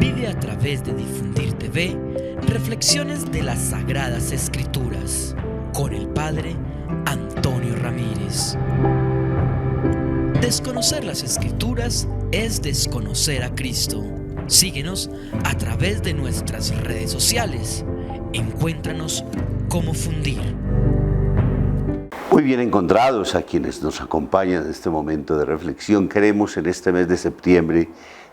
Vive a través de Difundir TV reflexiones de las Sagradas Escrituras con el Padre Antonio Ramírez. Desconocer las Escrituras es desconocer a Cristo. Síguenos a través de nuestras redes sociales. Encuéntranos como Fundir. Muy bien encontrados a quienes nos acompañan en este momento de reflexión. Queremos en este mes de septiembre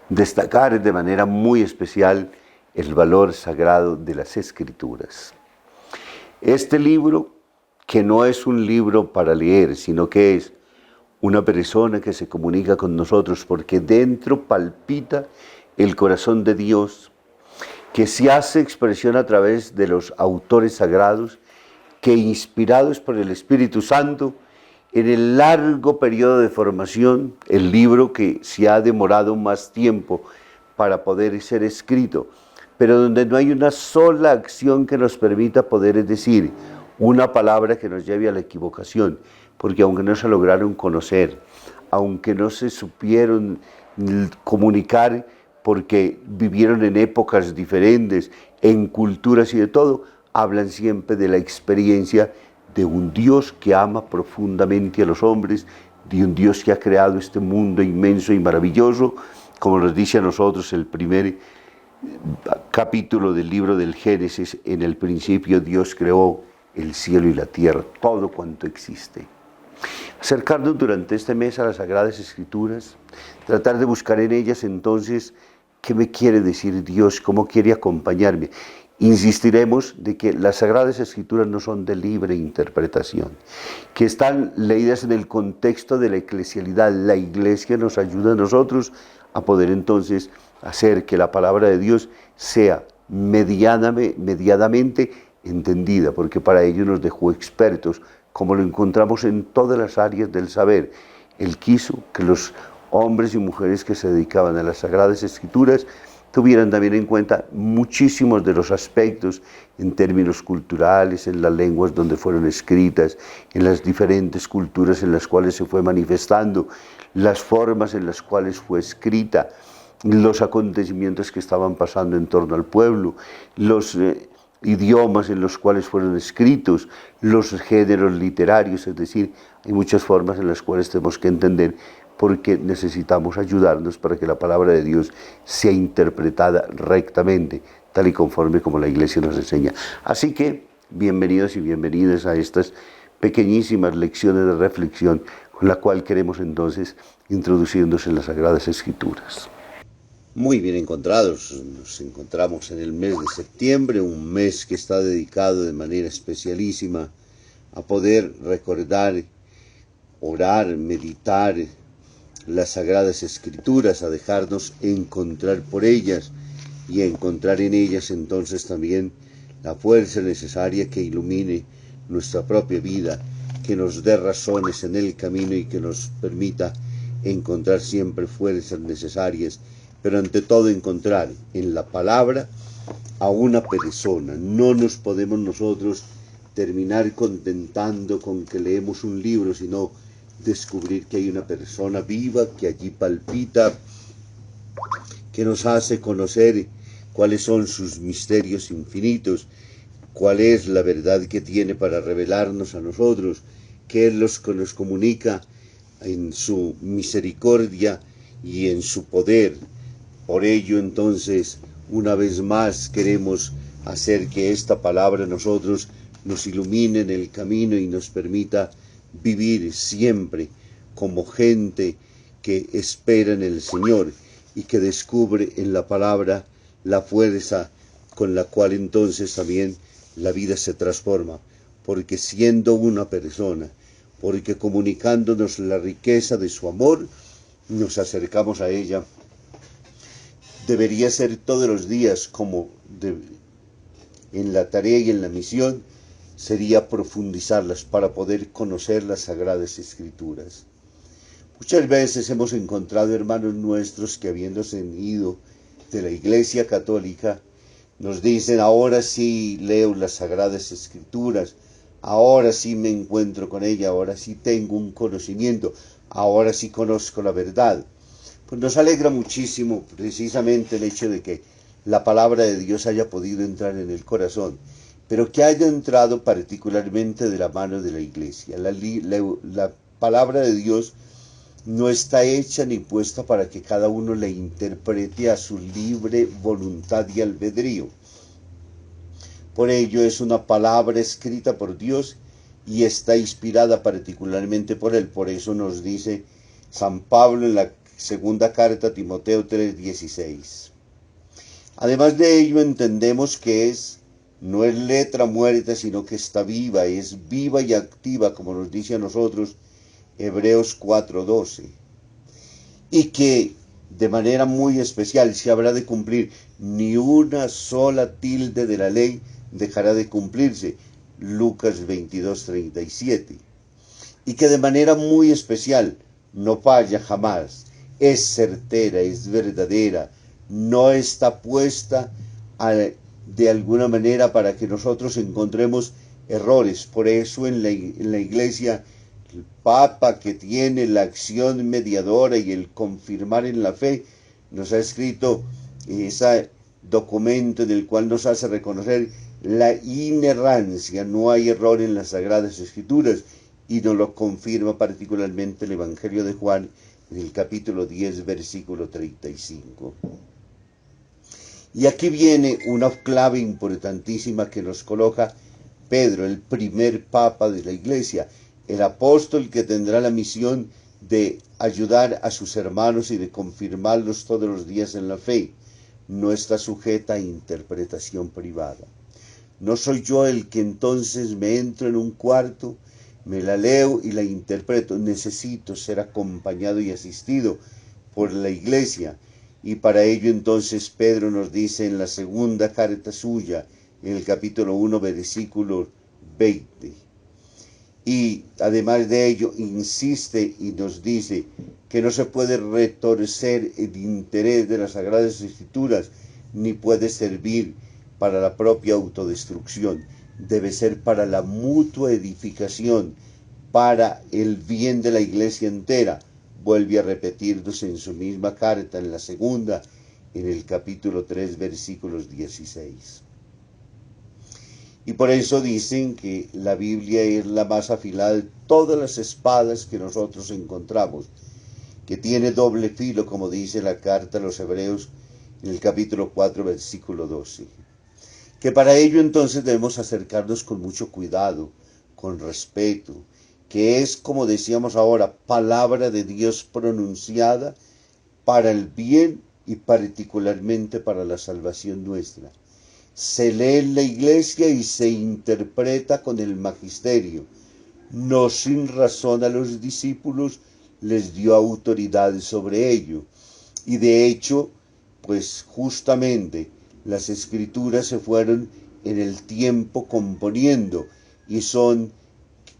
destacar de manera muy especial el valor sagrado de las Escrituras. Este libro, que no es un libro para leer, sino que es una persona que se comunica con nosotros porque dentro palpita el corazón de Dios, que se hace expresión a través de los autores sagrados, que inspirados por el Espíritu Santo, en el largo periodo de formación, el libro que se ha demorado más tiempo para poder ser escrito, pero donde no hay una sola acción que nos permita poder, es decir, una palabra que nos lleve a la equivocación, porque aunque no se lograron conocer, aunque no se supieron comunicar, porque vivieron en épocas diferentes, en culturas y de todo, hablan siempre de la experiencia de un Dios que ama profundamente a los hombres, de un Dios que ha creado este mundo inmenso y maravilloso, como nos dice a nosotros el primer capítulo del libro del Génesis: en el principio Dios creó el cielo y la tierra, todo cuanto existe. Acercarnos durante este mes a las Sagradas Escrituras, tratar de buscar en ellas entonces qué me quiere decir Dios, cómo quiere acompañarme. Insistiremos de que las Sagradas Escrituras no son de libre interpretación, que están leídas en el contexto de la eclesialidad. La Iglesia nos ayuda a nosotros a poder entonces hacer que la palabra de Dios sea medianamente entendida, porque para ello nos dejó expertos, como lo encontramos en todas las áreas del saber. Él quiso que los hombres y mujeres que se dedicaban a las Sagradas Escrituras tuvieran también en cuenta muchísimos de los aspectos en términos culturales, en las lenguas donde fueron escritas, en las diferentes culturas en las cuales se fue manifestando, las formas en las cuales fue escrita, los acontecimientos que estaban pasando en torno al pueblo, los idiomas en los cuales fueron escritos, los géneros literarios, es decir, hay muchas formas en las cuales tenemos que entender porque necesitamos ayudarnos para que la palabra de Dios sea interpretada rectamente, tal y conforme como la Iglesia nos enseña. Así que, bienvenidos y bienvenidas a estas pequeñísimas lecciones de reflexión con la cual queremos entonces introducirnos en las Sagradas Escrituras. Muy bien encontrados, nos encontramos en el mes de septiembre, un mes que está dedicado de manera especialísima a poder recordar, orar, meditar las Sagradas Escrituras, a dejarnos encontrar por ellas y a encontrar en ellas entonces también la fuerza necesaria que ilumine nuestra propia vida, que nos dé razones en el camino y que nos permita encontrar siempre fuerzas necesarias, pero ante todo encontrar en la palabra a una persona. No nos podemos nosotros terminar contentando con que leemos un libro, sino descubrir que hay una persona viva que allí palpita, que nos hace conocer cuáles son sus misterios infinitos, cuál es la verdad que tiene para revelarnos a nosotros, qué es lo que nos comunica en su misericordia y en su poder. Por ello entonces, una vez más queremos hacer que esta palabra nosotros nos ilumine en el camino y nos permita vivir siempre como gente que espera en el Señor y que descubre en la palabra la fuerza con la cual entonces también la vida se transforma, porque siendo una persona, porque comunicándonos la riqueza de su amor, nos acercamos a ella. Debería ser todos los días como en la tarea y en la misión, sería profundizarlas para poder conocer las Sagradas Escrituras. Muchas veces hemos encontrado hermanos nuestros que, habiéndose ido de la Iglesia Católica, nos dicen: ahora sí leo las Sagradas Escrituras, ahora sí me encuentro con ella, ahora sí tengo un conocimiento, ahora sí conozco la verdad. Pues nos alegra muchísimo precisamente el hecho de que la palabra de Dios haya podido entrar en el corazón, pero que haya entrado particularmente de la mano de la iglesia. La palabra de Dios no está hecha ni puesta para que cada uno la interprete a su libre voluntad y albedrío. Por ello es una palabra escrita por Dios y está inspirada particularmente por Él. Por eso nos dice San Pablo en la segunda carta a Timoteo 3:16. Además de ello entendemos que no es letra muerta, sino que está viva, es viva y activa, como nos dice a nosotros Hebreos 4:12. Y que de manera muy especial se habrá de cumplir, ni una sola tilde de la ley dejará de cumplirse, Lucas 22:37. Y que de manera muy especial no falla jamás, es certera, es verdadera, no está puesta de alguna manera para que nosotros encontremos errores. Por eso en la iglesia el Papa, que tiene la acción mediadora y el confirmar en la fe, nos ha escrito ese documento en el cual nos hace reconocer la inerrancia, no hay error en las Sagradas Escrituras, y nos lo confirma particularmente el Evangelio de Juan en el capítulo 10, versículo 35. Y aquí viene una clave importantísima que nos coloca Pedro, el primer papa de la iglesia, el apóstol que tendrá la misión de ayudar a sus hermanos y de confirmarlos todos los días en la fe. No está sujeta a interpretación privada. No soy yo el que entonces me entro en un cuarto, me la leo y la interpreto. Necesito ser acompañado y asistido por la iglesia. Y para ello entonces Pedro nos dice en la segunda carta suya, en el capítulo 1, versículo 20. Y además de ello insiste y nos dice que no se puede retorcer el interés de las Sagradas Escrituras, ni puede servir para la propia autodestrucción. Debe ser para la mutua edificación, para el bien de la iglesia entera. Vuelve a repetirnos en su misma carta, en la segunda, en el capítulo 3, versículos 16. Y por eso dicen que la Biblia es la más afilada de todas las espadas que nosotros encontramos, que tiene doble filo, como dice la carta a los Hebreos en el capítulo 4, versículo 12. Que para ello entonces debemos acercarnos con mucho cuidado, con respeto, que es, como decíamos ahora, palabra de Dios pronunciada para el bien y particularmente para la salvación nuestra. Se lee en la iglesia y se interpreta con el magisterio. No sin razón a los discípulos les dio autoridad sobre ello. Y de hecho, pues justamente las escrituras se fueron en el tiempo componiendo y son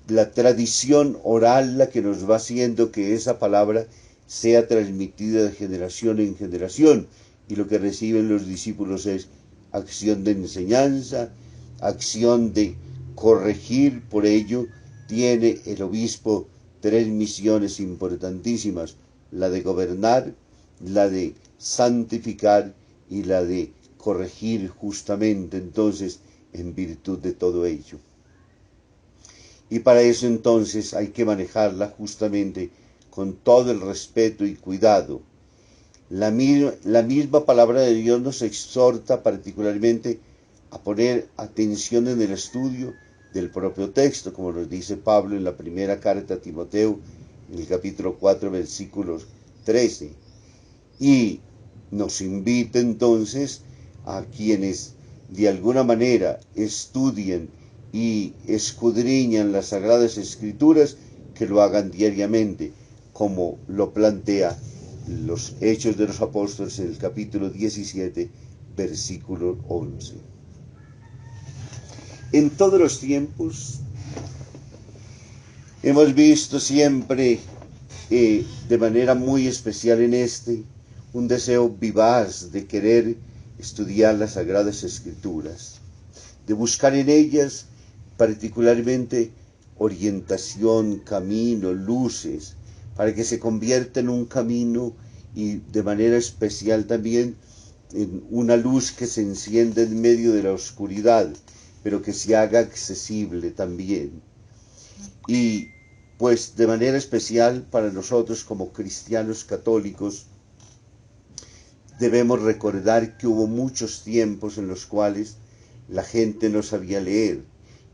la tradición oral la que nos va haciendo que esa palabra sea transmitida de generación en generación, y lo que reciben los discípulos es acción de enseñanza, acción de corregir. Por ello tiene el obispo 3 misiones importantísimas: la de gobernar, la de santificar y la de corregir, justamente entonces en virtud de todo ello. Y para eso entonces hay que manejarla justamente con todo el respeto y cuidado. La misma palabra de Dios nos exhorta particularmente a poner atención en el estudio del propio texto, como nos dice Pablo en la primera carta a Timoteo, en el capítulo 4, versículos 13. Y nos invita entonces a quienes de alguna manera estudien y escudriñan las Sagradas Escrituras, que lo hagan diariamente, como lo plantea los Hechos de los Apóstoles en el capítulo 17, versículo 11. En todos los tiempos hemos visto siempre, de manera muy especial en un deseo vivaz de querer estudiar las Sagradas Escrituras, de buscar en ellas particularmente orientación, camino, luces, para que se convierta en un camino y de manera especial también en una luz que se enciende en medio de la oscuridad, pero que se haga accesible también. Y pues de manera especial para nosotros como cristianos católicos, debemos recordar que hubo muchos tiempos en los cuales la gente no sabía leer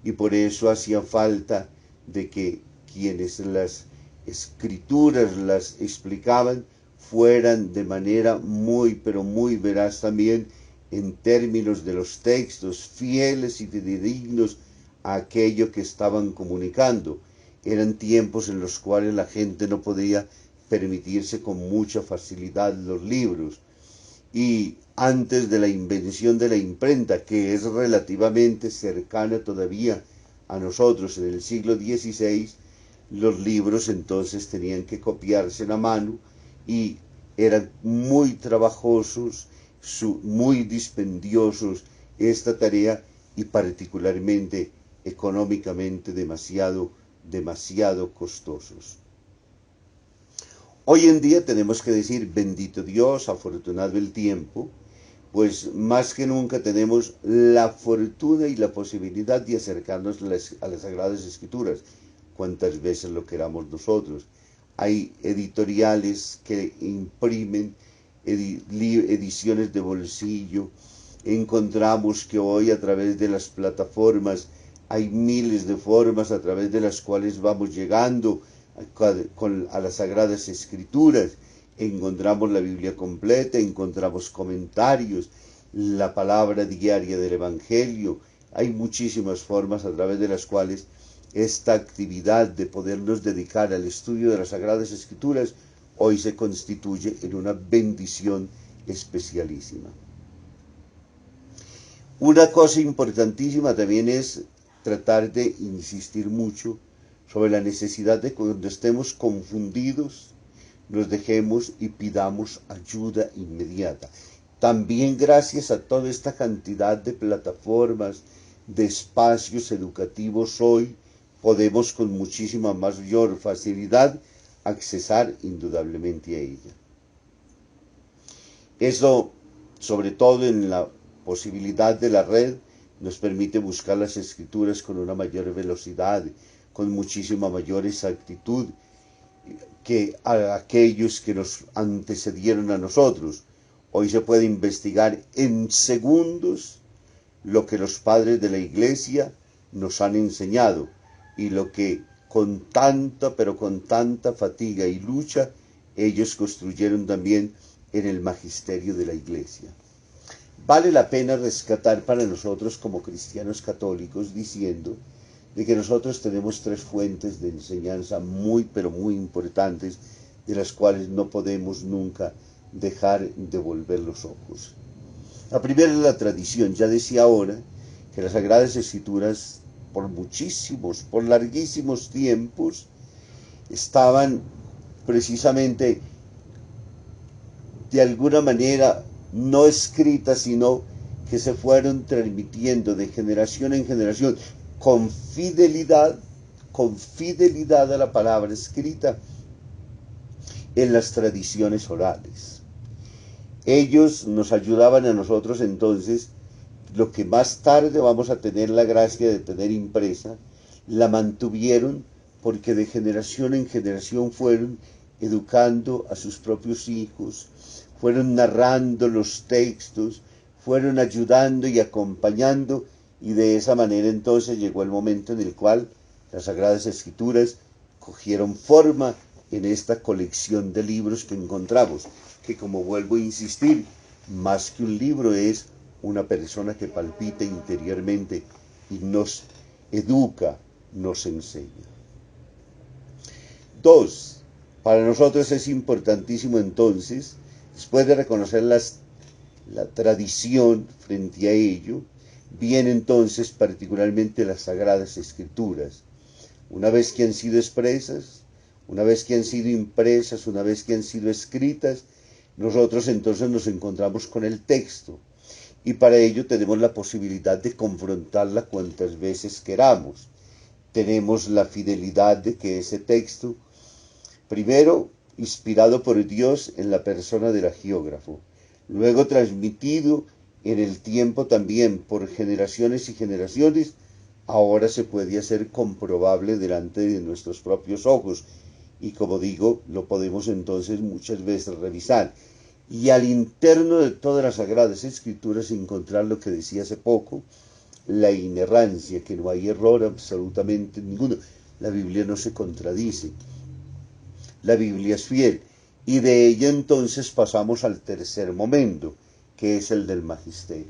y por eso hacía falta de que quienes las escrituras las explicaban fueran de manera muy, pero muy veraz también en términos de los textos, fieles y fidedignos a aquello que estaban comunicando. Eran tiempos en los cuales la gente no podía permitirse con mucha facilidad los libros. Y antes de la invención de la imprenta, que es relativamente cercana todavía a nosotros en el siglo XVI, los libros entonces tenían que copiarse a mano y eran muy trabajosos, muy dispendiosos esta tarea y particularmente económicamente demasiado costosos. Hoy en día tenemos que decir, bendito Dios, afortunado el tiempo, pues más que nunca tenemos la fortuna y la posibilidad de acercarnos a las Sagradas Escrituras, cuantas veces lo queramos nosotros. Hay editoriales que imprimen ediciones de bolsillo. Encontramos que hoy a través de las plataformas hay miles de formas a través de las cuales vamos llegando a las Sagradas Escrituras. Encontramos la Biblia completa, encontramos comentarios, la palabra diaria del Evangelio. Hay muchísimas formas a través de las cuales esta actividad de podernos dedicar al estudio de las Sagradas Escrituras hoy se constituye en una bendición especialísima. Una cosa importantísima también es tratar de insistir mucho sobre la necesidad de que cuando estemos confundidos nos dejemos y pidamos ayuda inmediata. También gracias a toda esta cantidad de plataformas, de espacios educativos hoy, podemos con muchísima mayor facilidad accesar indudablemente a ella. Eso, sobre todo en la posibilidad de la red, nos permite buscar las escrituras con una mayor velocidad, con muchísima mayor exactitud que a aquellos que nos antecedieron a nosotros. Hoy se puede investigar en segundos lo que los padres de la Iglesia nos han enseñado y lo que con tanta, pero con tanta fatiga y lucha ellos construyeron también en el magisterio de la Iglesia. Vale la pena rescatar para nosotros como cristianos católicos diciendo de que nosotros tenemos tres fuentes de enseñanza muy, pero muy importantes, de las cuales no podemos nunca dejar de volver los ojos. La primera es la tradición. Ya decía ahora que las Sagradas Escrituras, por larguísimos tiempos, estaban precisamente de alguna manera no escritas, sino que se fueron transmitiendo de generación en generación con fidelidad a la palabra escrita en las tradiciones orales. Ellos nos ayudaban a nosotros entonces, lo que más tarde vamos a tener la gracia de tener impresa, la mantuvieron porque de generación en generación fueron educando a sus propios hijos, fueron narrando los textos, fueron ayudando y acompañando, y de esa manera entonces llegó el momento en el cual las Sagradas Escrituras cogieron forma en esta colección de libros que encontramos, que como vuelvo a insistir, más que un libro es una persona que palpita interiormente y nos educa, nos enseña. 2. Para nosotros es importantísimo entonces, después de reconocer la tradición frente a ello, viene entonces particularmente las Sagradas Escrituras. Una vez que han sido expresas, una vez que han sido impresas, una vez que han sido escritas, nosotros entonces nos encontramos con el texto. Y para ello tenemos la posibilidad de confrontarla cuantas veces queramos. Tenemos la fidelidad de que ese texto, primero, inspirado por Dios en la persona del agiógrafo, luego transmitido en el tiempo también por generaciones y generaciones, ahora se puede hacer comprobable delante de nuestros propios ojos. Y como digo, lo podemos entonces muchas veces revisar. Y al interno de todas las Sagradas Escrituras encontrar lo que decía hace poco, la inerrancia, que no hay error absolutamente ninguno. La Biblia no se contradice. La Biblia es fiel. Y de ella entonces pasamos al tercer momento, que es el del magisterio.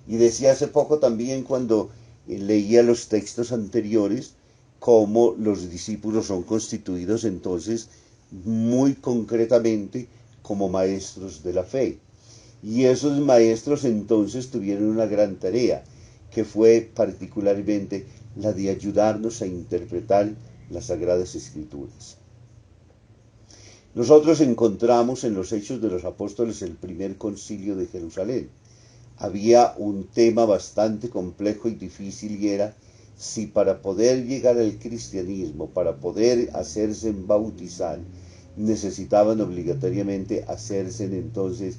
Y decía hace poco también cuando leía los textos anteriores, cómo los discípulos son constituidos entonces muy concretamente como maestros de la fe. Y esos maestros entonces tuvieron una gran tarea, que fue particularmente la de ayudarnos a interpretar las Sagradas Escrituras. Nosotros encontramos en los Hechos de los Apóstoles el primer concilio de Jerusalén. Había un tema bastante complejo y difícil, y era si para poder llegar al cristianismo, para poder hacerse bautizar, necesitaban obligatoriamente hacerse entonces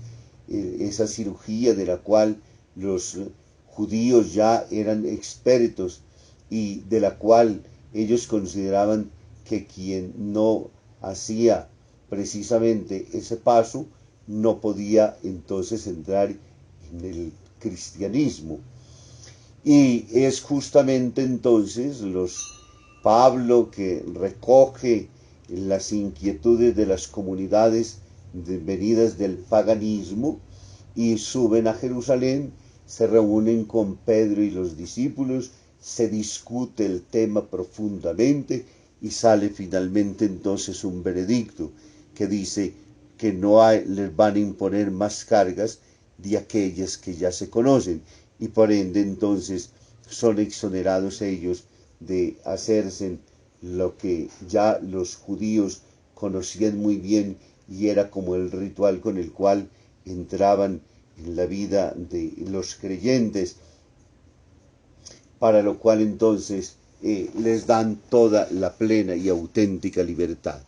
esa cirugía de la cual los judíos ya eran expertos y de la cual ellos consideraban que quien no hacía precisamente ese paso no podía entonces entrar en el cristianismo. Y es justamente entonces Pablo que recoge las inquietudes de las comunidades venidas del paganismo y suben a Jerusalén, se reúnen con Pedro y los discípulos, se discute el tema profundamente y sale finalmente entonces un veredicto que dice que les van a imponer más cargas de aquellas que ya se conocen, y por ende entonces son exonerados ellos de hacerse lo que ya los judíos conocían muy bien, y era como el ritual con el cual entraban en la vida de los creyentes, para lo cual entonces les dan toda la plena y auténtica libertad.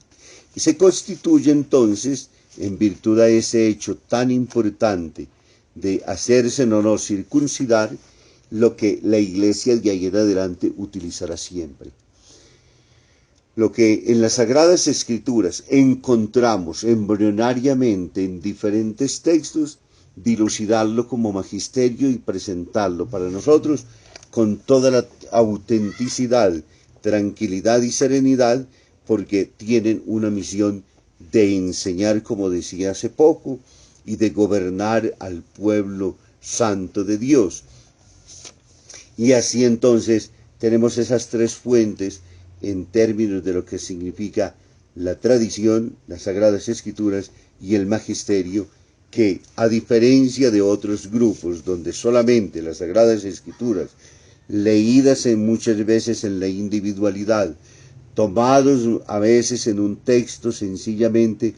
Y se constituye entonces, en virtud a ese hecho tan importante de hacerse o no circuncidar, lo que la Iglesia de ahí en adelante utilizará siempre. Lo que en las Sagradas Escrituras encontramos embrionariamente en diferentes textos, dilucidarlo como magisterio y presentarlo para nosotros con toda la autenticidad, tranquilidad y serenidad, porque tienen una misión de enseñar, como decía hace poco, y de gobernar al pueblo santo de Dios. Y así entonces tenemos esas tres fuentes en términos de lo que significa la tradición, las Sagradas Escrituras y el magisterio, que a diferencia de otros grupos donde solamente las Sagradas Escrituras, leídas muchas veces en la individualidad, tomados a veces en un texto sencillamente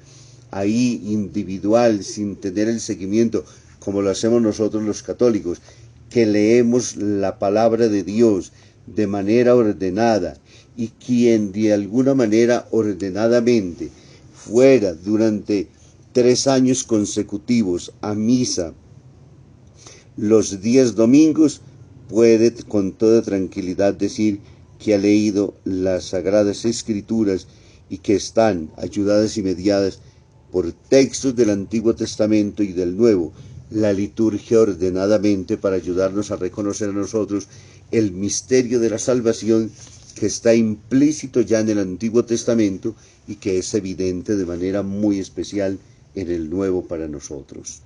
ahí individual, sin tener el seguimiento, como lo hacemos nosotros los católicos, que leemos la palabra de Dios de manera ordenada, y quien de alguna manera ordenadamente fuera durante 3 años consecutivos a misa los 10 domingos, puede con toda tranquilidad decir que ha leído las Sagradas Escrituras y que están ayudadas y mediadas por textos del Antiguo Testamento y del Nuevo, la liturgia ordenadamente para ayudarnos a reconocer a nosotros el misterio de la salvación que está implícito ya en el Antiguo Testamento y que es evidente de manera muy especial en el Nuevo para nosotros.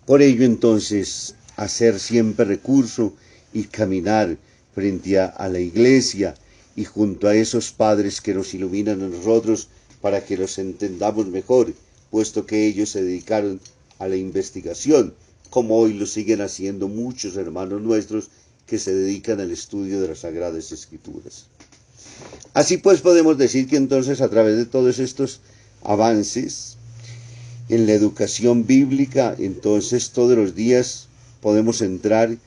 Por ello entonces, hacer siempre recurso y caminar frente a la Iglesia y junto a esos padres que nos iluminan a nosotros para que los entendamos mejor, puesto que ellos se dedicaron a la investigación, como hoy lo siguen haciendo muchos hermanos nuestros que se dedican al estudio de las Sagradas Escrituras. Así pues podemos decir que entonces a través de todos estos avances en la educación bíblica, entonces todos los días podemos entrar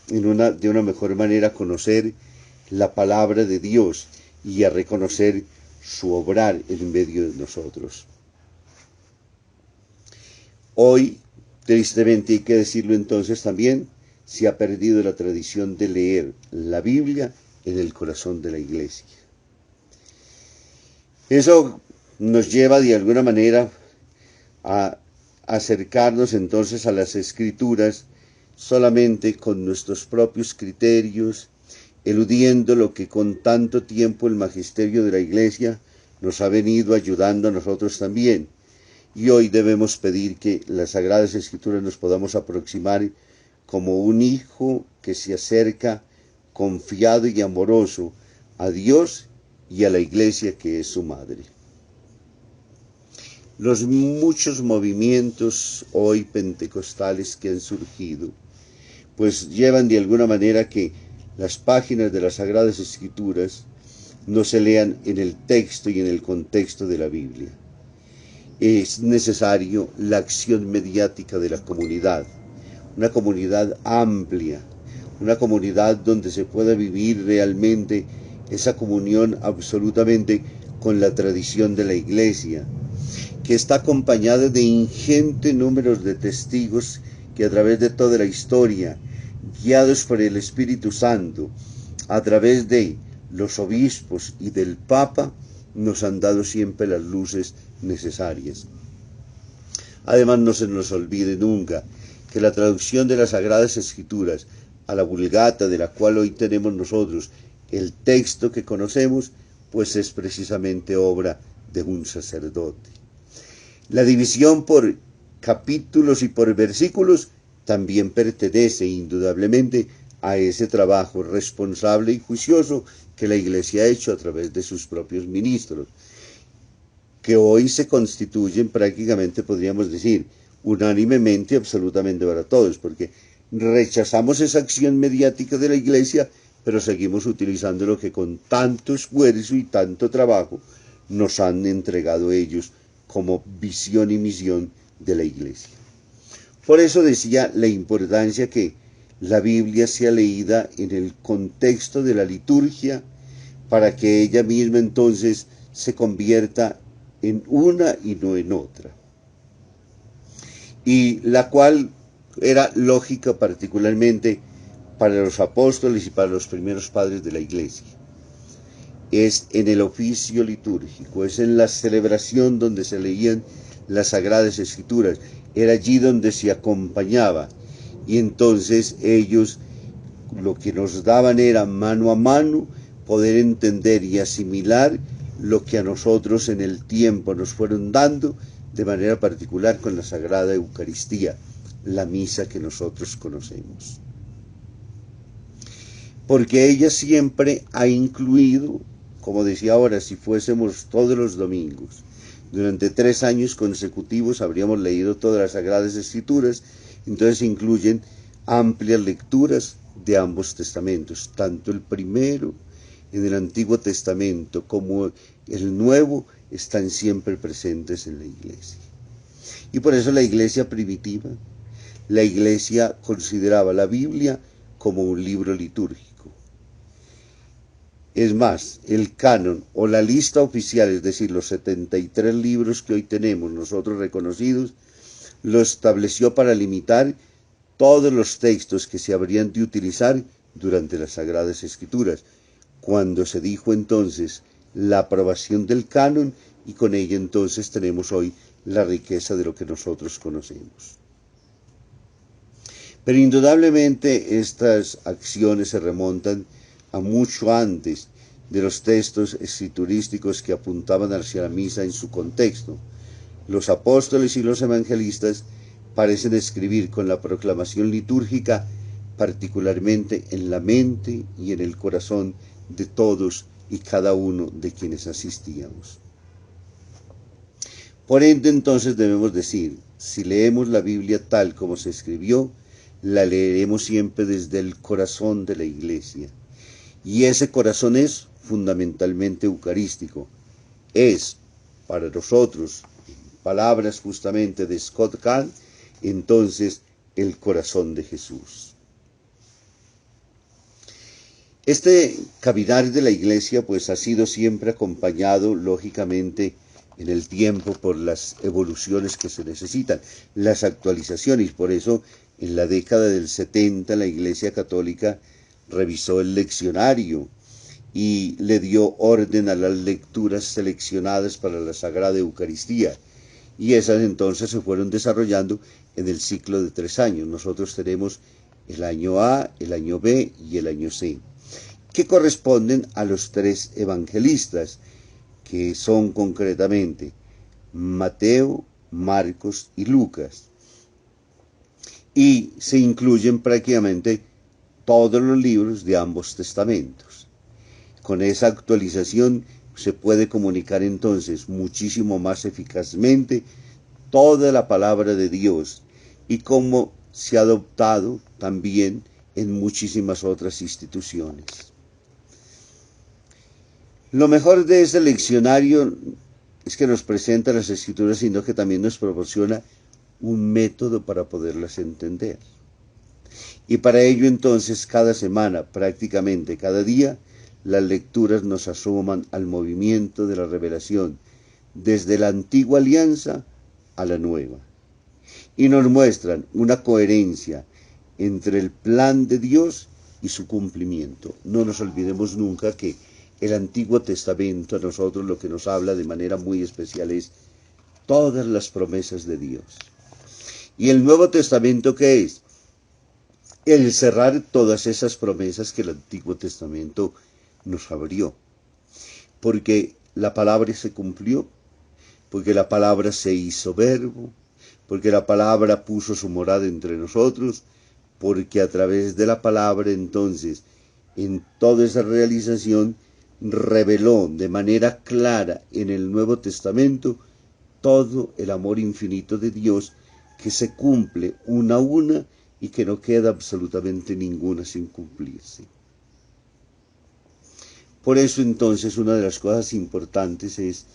de una mejor manera a conocer la palabra de Dios y a reconocer su obrar en medio de nosotros. Hoy, tristemente hay que decirlo entonces también, se ha perdido la tradición de leer la Biblia en el corazón de la Iglesia. Eso nos lleva de alguna manera a acercarnos entonces a las Escrituras solamente con nuestros propios criterios, eludiendo lo que con tanto tiempo el magisterio de la Iglesia nos ha venido ayudando a nosotros también. Y hoy debemos pedir que las Sagradas Escrituras nos podamos aproximar como un hijo que se acerca confiado y amoroso a Dios y a la Iglesia que es su madre. Los muchos movimientos hoy pentecostales que han surgido, pues llevan de alguna manera que las páginas de las Sagradas Escrituras no se lean en el texto y en el contexto de la Biblia. Es necesario la acción mediática de la comunidad, una comunidad amplia, una comunidad donde se pueda vivir realmente esa comunión absolutamente con la tradición de la Iglesia, que está acompañada de ingente números de testigos que a través de toda la historia, guiados por el Espíritu Santo, a través de los obispos y del Papa, nos han dado siempre las luces necesarias. Además, no se nos olvide nunca que la traducción de las Sagradas Escrituras a la Vulgata, de la cual hoy tenemos nosotros el texto que conocemos, pues es precisamente obra de un sacerdote. La división por capítulos y por versículos también pertenece indudablemente a ese trabajo responsable y juicioso que la Iglesia ha hecho a través de sus propios ministros, que hoy se constituyen prácticamente, podríamos decir, unánimemente, absolutamente para todos, porque rechazamos esa acción mediática de la Iglesia, pero seguimos utilizando lo que con tanto esfuerzo y tanto trabajo nos han entregado ellos como visión y misión de la Iglesia. Por eso decía la importancia que la Biblia sea leída en el contexto de la liturgia, para que ella misma entonces se convierta en una y no en otra. Y la cual era lógica particularmente para los apóstoles y para los primeros padres de la Iglesia. Es en el oficio litúrgico, es en la celebración donde se leían las Sagradas Escrituras, era allí donde se acompañaba, y entonces ellos lo que nos daban era mano a mano poder entender y asimilar lo que a nosotros en el tiempo nos fueron dando, de manera particular con la Sagrada Eucaristía, la misa que nosotros conocemos. Porque ella siempre ha incluido, como decía ahora, si fuésemos todos los domingos, durante 3 años consecutivos habríamos leído todas las Sagradas Escrituras, entonces incluyen amplias lecturas de ambos testamentos, tanto el primero en el Antiguo Testamento como el Nuevo están siempre presentes en la Iglesia. Y por eso la Iglesia primitiva, la Iglesia consideraba la Biblia como un libro litúrgico. Es más, el canon o la lista oficial, es decir, los 73 libros que hoy tenemos nosotros reconocidos, lo estableció para limitar todos los textos que se habrían de utilizar durante las Sagradas Escrituras, cuando se dijo entonces la aprobación del canon, y con ella entonces tenemos hoy la riqueza de lo que nosotros conocemos. Pero indudablemente estas acciones se remontan a mucho antes de los textos escriturísticos que apuntaban hacia la misa en su contexto. Los apóstoles y los evangelistas parecen escribir con la proclamación litúrgica particularmente en la mente y en el corazón de todos y cada uno de quienes asistíamos. Por ende, entonces debemos decir, si leemos la Biblia tal como se escribió, la leeremos siempre desde el corazón de la Iglesia. Y ese corazón es fundamentalmente eucarístico. Es, para nosotros, palabras justamente de Scott Hahn, entonces el corazón de Jesús. Este caminar de la Iglesia pues ha sido siempre acompañado, lógicamente, en el tiempo por las evoluciones que se necesitan, las actualizaciones. Por eso, en la década del 70, la Iglesia Católica revisó el leccionario y le dio orden a las lecturas seleccionadas para la Sagrada Eucaristía. Y esas entonces se fueron desarrollando en el ciclo de 3 años. Nosotros tenemos el año A, el año B y el año C, que corresponden a los 3 evangelistas, que son concretamente Mateo, Marcos y Lucas. Y se incluyen prácticamente todos los libros de ambos testamentos. Con esa actualización se puede comunicar entonces muchísimo más eficazmente toda la palabra de Dios, y cómo se ha adoptado también en muchísimas otras instituciones. Lo mejor de este leccionario es que nos presenta las Escrituras, sino que también nos proporciona un método para poderlas entender. Y para ello entonces cada semana, prácticamente cada día, las lecturas nos asoman al movimiento de la revelación, desde la antigua alianza a la nueva. Y nos muestran una coherencia entre el plan de Dios y su cumplimiento. No nos olvidemos nunca que el Antiguo Testamento a nosotros lo que nos habla de manera muy especial es todas las promesas de Dios. ¿Y el Nuevo Testamento qué es? El cerrar todas esas promesas que el Antiguo Testamento nos abrió. Porque la palabra se cumplió, porque la palabra se hizo verbo, porque la palabra puso su morada entre nosotros, porque a través de la palabra entonces, en toda esa realización, reveló de manera clara en el Nuevo Testamento todo el amor infinito de Dios, que se cumple una a una y que no queda absolutamente ninguna sin cumplirse. Por eso entonces una de las cosas importantes es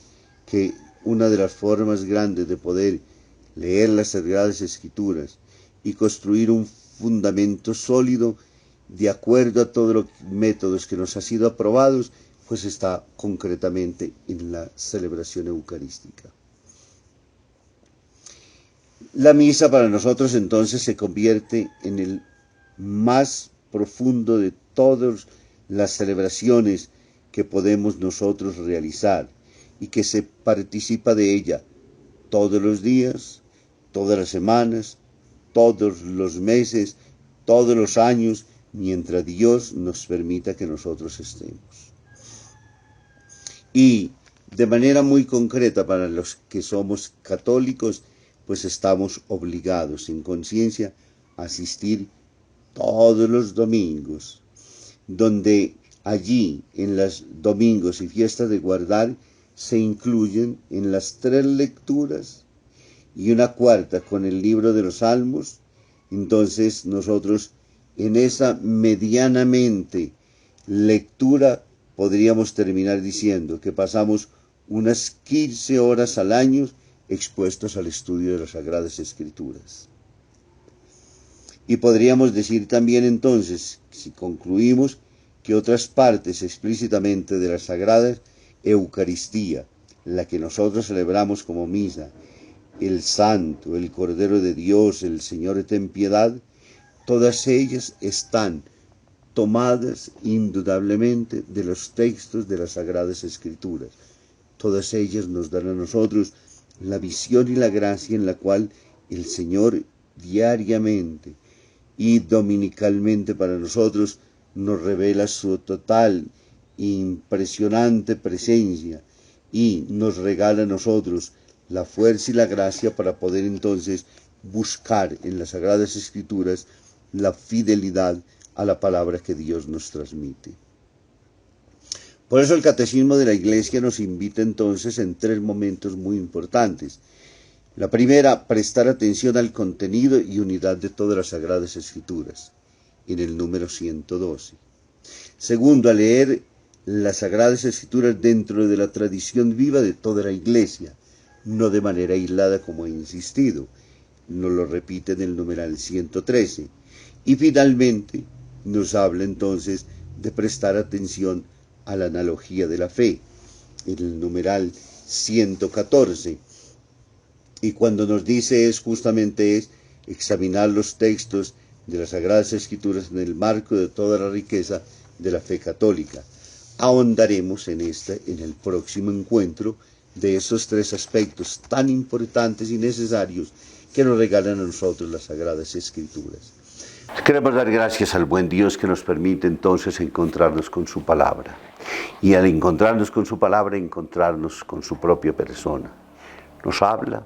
que una de las formas grandes de poder leer las Sagradas Escrituras y construir un fundamento sólido de acuerdo a todos los métodos que nos han sido aprobados, pues está concretamente en la celebración eucarística. La misa para nosotros entonces se convierte en el más profundo de todas las celebraciones que podemos nosotros realizar, y que se participa de ella todos los días, todas las semanas, todos los meses, todos los años, mientras Dios nos permita que nosotros estemos. Y de manera muy concreta para los que somos católicos, pues estamos obligados en conciencia a asistir todos los domingos, donde allí en los domingos y fiestas de guardar se incluyen en las 3 lecturas y una cuarta con el libro de los Salmos. Entonces nosotros en esa medianamente lectura podríamos terminar diciendo que pasamos unas 15 horas al año expuestos al estudio de las Sagradas Escrituras. Y podríamos decir también entonces, si concluimos, que otras partes explícitamente de la Sagrada Eucaristía, la que nosotros celebramos como misa, el Santo, el Cordero de Dios, el Señor ten piedad, todas ellas están tomadas indudablemente de los textos de las Sagradas Escrituras. Todas ellas nos dan a nosotros la visión y la gracia en la cual el Señor diariamente y dominicalmente para nosotros nos revela su total e impresionante presencia y nos regala a nosotros la fuerza y la gracia para poder entonces buscar en las Sagradas Escrituras la fidelidad a la palabra que Dios nos transmite. Por eso el Catecismo de la Iglesia nos invita entonces en 3 momentos muy importantes. La primera, prestar atención al contenido y unidad de todas las Sagradas Escrituras, en el número 112. Segundo, a leer las Sagradas Escrituras dentro de la tradición viva de toda la Iglesia, no de manera aislada como he insistido. Nos lo repite en el numeral 113. Y finalmente nos habla entonces de prestar atención a la analogía de la fe, en el numeral 114. Y cuando nos dice justamente es examinar los textos de las Sagradas Escrituras en el marco de toda la riqueza de la fe católica. Ahondaremos en el próximo encuentro de esos tres aspectos tan importantes y necesarios que nos regalan a nosotros las Sagradas Escrituras. Queremos dar gracias al buen Dios que nos permite entonces encontrarnos con su palabra. Y al encontrarnos con su palabra, encontrarnos con su propia persona. Nos habla,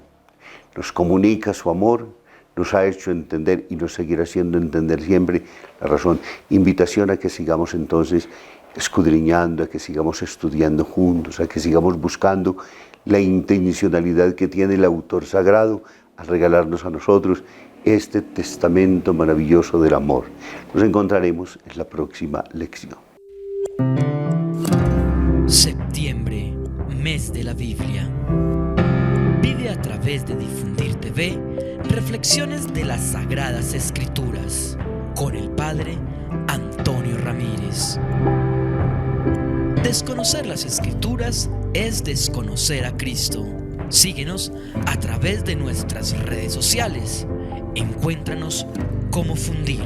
nos comunica su amor, nos ha hecho entender y nos seguirá haciendo entender siempre la razón. Invitación a que sigamos entonces escudriñando, a que sigamos estudiando juntos, a que sigamos buscando la intencionalidad que tiene el autor sagrado al regalarnos a nosotros este testamento maravilloso del amor. Nos encontraremos en la próxima lección. Septiembre, mes de la Biblia. Vive a través de Difundir TV reflexiones de las Sagradas Escrituras con el Padre Antonio Ramírez. Desconocer las Escrituras es desconocer a Cristo. Síguenos a través de nuestras redes sociales. Encuéntranos como Fundir.